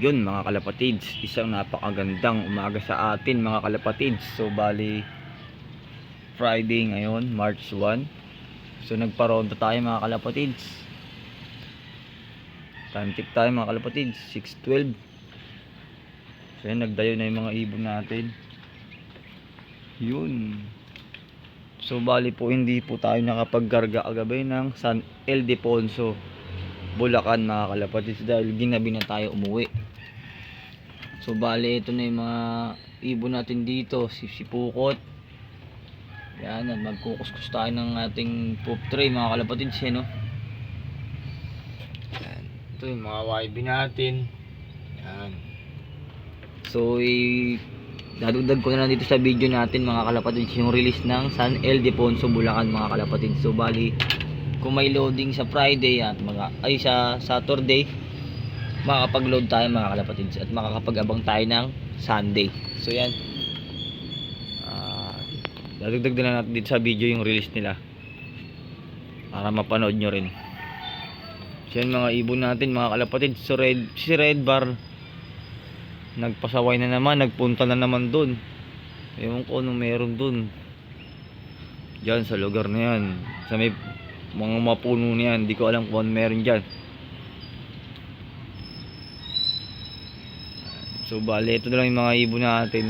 Yun mga kalapatids, isang napakagandang umaga sa atin mga kalapatids. So bali Friday ngayon, March 1. So nagparonda tayo mga kalapatids. Time check tayo mga kalapatids, 6:12. So yan, nagdayo na yung mga ibon natin. Yun. So bali po hindi po tayo nakapagkarga kagabi ng San Ildefonso, Bulacan mga kalapatids dahil ginabi na tayo umuwi. So bali ito na yung mga ibon natin dito, si Pukot. Yan, at magkukuskus tayo ng ating poop tray mga kalapatids no? Yan. Ito yung mga YB natin. Yan. So dadagdag ko na lang dito sa video natin mga kalapatids yung release ng San Ildefonso, Bulacan mga kalapatids. So bali kung may loading sa Friday at sa Saturday, makakapag-load tayo mga kalapatids at makakapag-abang tayo ng Sunday. So yan, dadagdag na natin dito sa video yung release nila para mapanood nyo rin. So yan mga ibon natin mga kalapatids. So si Red Bar nagpasaway na naman, nagpunta na naman dun. Ewan ko anong meron dun dyan sa lugar na yan, sa may mga mapuno na yan. Di ko alam kung ano meron dyan. So bale ito na lang yung mga ibon natin.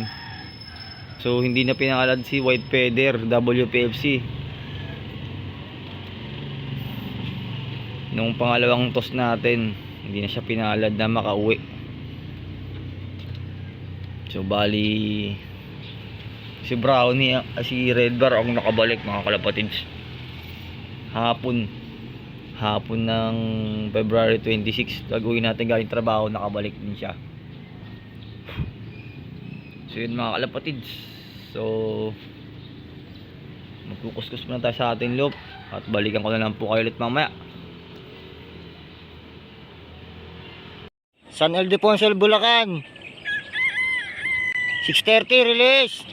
So hindi na pinakalad si White Feather WPFC nung pangalawang toss natin, hindi na siya pinalad na makauwi. So bali si Brownie, si Red Bar ang nakabalik mga kalapatids hapon ng February 26. Gagawin natin galing trabaho, nakabalik din siya. So yun mga kalapatids, so magkukuskus muna tayo sa ating loop at balikan ko na lang po kayo ulit mamaya. San Ildefonso, Bulacan, 6:30 release.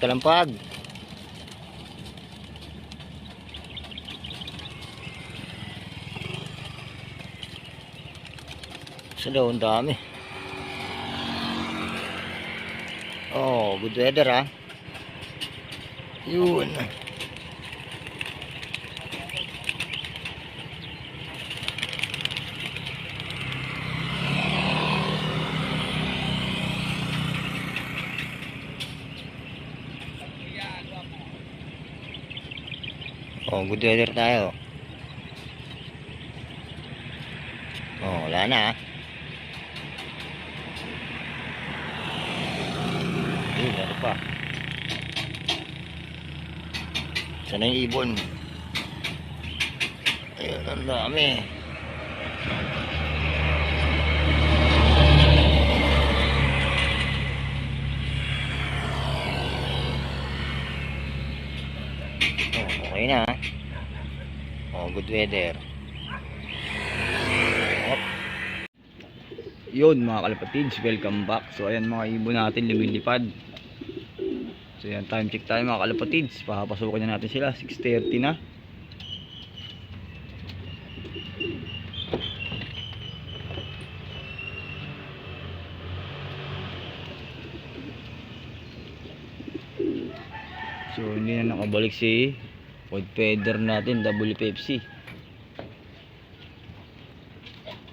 Kalampag. Sa daw, ang dami. Oh, good weather ha. Yun. Oh, good weather tayo. Oh, wala na. Meron pa. Sana yung ibon. Ayun, ang dami. Oh, okay na. Oh, good weather. Yun mga kalapatids, welcome back. So ayan mga ibon natin lumilipad. So ayan, time check tayo mga kalapatids. Papasukin na natin sila, 6:30 na. So hindi na nakabalik si White Feather natin WPFC.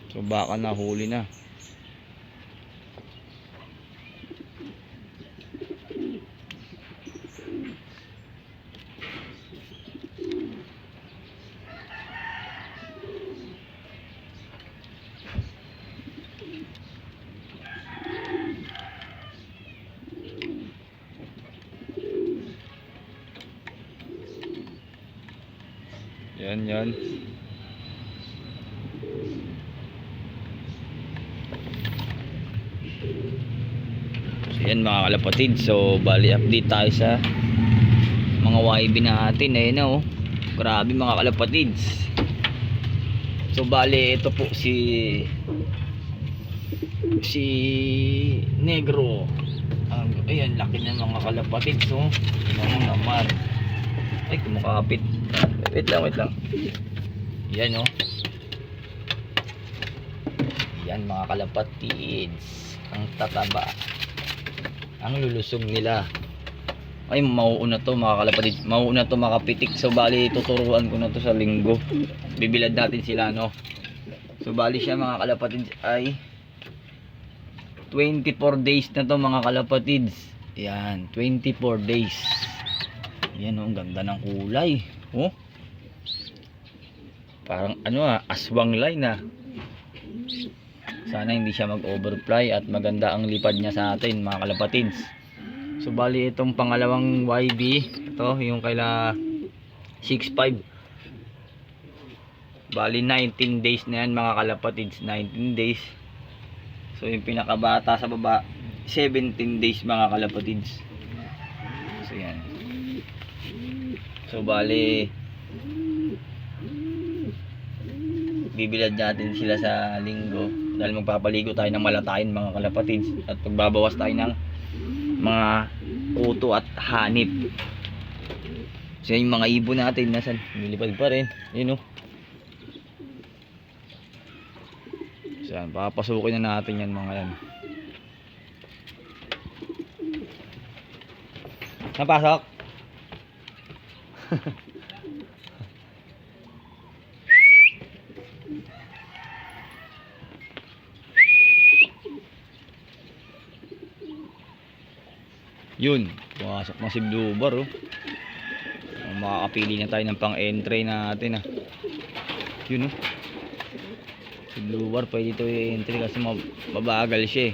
So baka nahuli na. Yan. So Ayan mga kalapatid, so bali update tayo sa mga YB natin. Ayan na oh, grabe mga kalapatids. So bali ito po si Negro. Ayan, laki na mga kalapatids. So ano naman, ay kumakapit. Wait lang. Yan oh, yan mga kalapatids, ang tataba, ang lulusog nila. Ay mauuna to mga kalapatids, mauuna to makapitik. So bali tuturuan ko na to sa linggo, bibilad natin sila no. So bali siya mga kalapatids ay 24 days na to mga kalapatids. Yan, 24 days. Yan oh, ang ganda ng kulay oh, parang ano aswang line Sana hindi siya mag-overfly at maganda ang lipad niya sa atin mga kalapatids. So bali itong pangalawang YB, ito yung kaila 6'5", bali 19 days na yan mga kalapatids, 19 days. So yung pinakabata sa baba 17 days mga kalapatids. So yan, so bali bibilad natin sila sa linggo dahil magpapaligo tayo ng malatayin mga kalapatids at pagbabawas tayo ng mga kuto at hanip. So yung mga ibon natin nasan, nilipad pa rin yun oh. So yan, papasukin na natin yan mga yan. Napasok. Yun, pumasok na si Blue Bar oh. Makakapili na tayo ng pang-entry natin Yun oh, si Blue Bar pwede ito i-entry kasi mabagal siya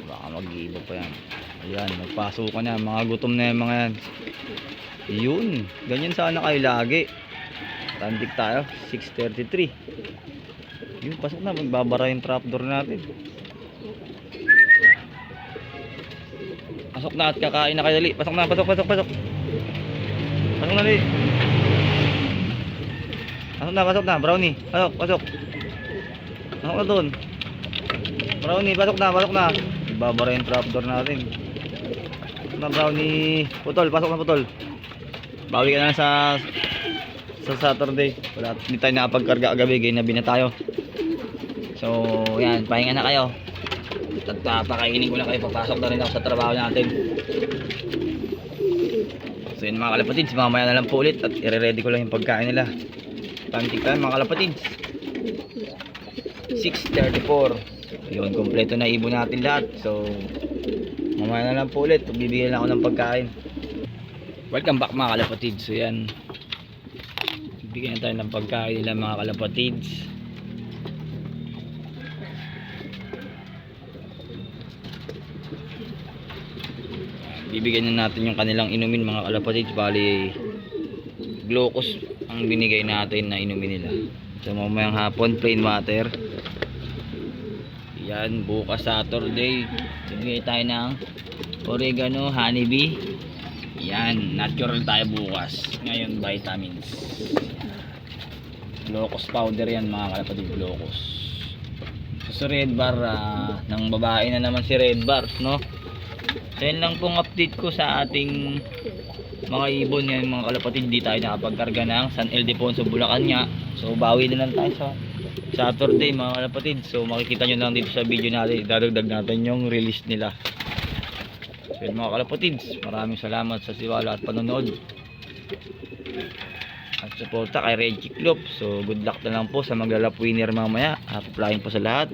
baka mag-iiba pa yan. Ayan, magpasok ka na, mga gutom na yung mga yan. Yun, ganyan sana kayo lagi. Tandik tayo, 6:33. Yun, pasok na, magbabara yung trapdoor natin. Pasok na at kakain na kayo dali. Pasok na, pasok. Pasok na dali. Pasok na, brownie. Pasok na dun. Brownie, pasok na. Babara yung trapdoor natin. Pasok na brownie. Putol, pasok na putol. Bawi ka na sa Saturday. Wala, hindi tayo nakapagkarga agabi, ginabi na tayo. So, yan, pahinga na kayo. Pakainin ko lang kayo, papasok na rin ako sa trabaho natin. So yun mga kalapatids, mamaya na lang po ulit at i-ready ko lang yung pagkain nila. Tantik tayo mga kalapatids, 6:34. Yun, kompleto na ibon natin lahat. So mamaya na lang po ulit, bibigyan lang ako ng pagkain. Welcome back mga kalapatids. So yan, bibigyan na tayo ng pagkain nila mga kalapatids. Bibigyan na natin yung kanilang inumin mga kalapatids. Bali glucose ang binigay natin na inumin nila. So mamayang hapon plain water. Yan, bukas Saturday bibigay tayo ng oregano, honeybee. Yan, natural tayo bukas. Ngayon vitamins, glucose powder yan mga kalapatids, glucose. So sa red bar, ng babae na naman si red bar no. So yan lang pong update ko sa ating mga ibon yan mga kalapatid. Di tayo nakapagkarga ng San Ildefonso Bulacan nga. So bawi na lang tayo sa Saturday mga kalapatid. So makikita nyo lang dito sa video natin, dadagdag natin yung release nila. So yan mga kalapatid, maraming salamat sa siwala at panonood at suporta kay Reggie Club. So good luck na lang po sa maglalap winner mamaya. Happy flying po sa lahat.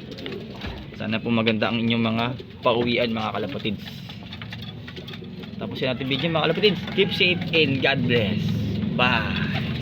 Sana po maganda ang inyong mga pauwian mga kalapatid. Tapusin natin video mga kalapatids. Keep safe and God bless. Bye.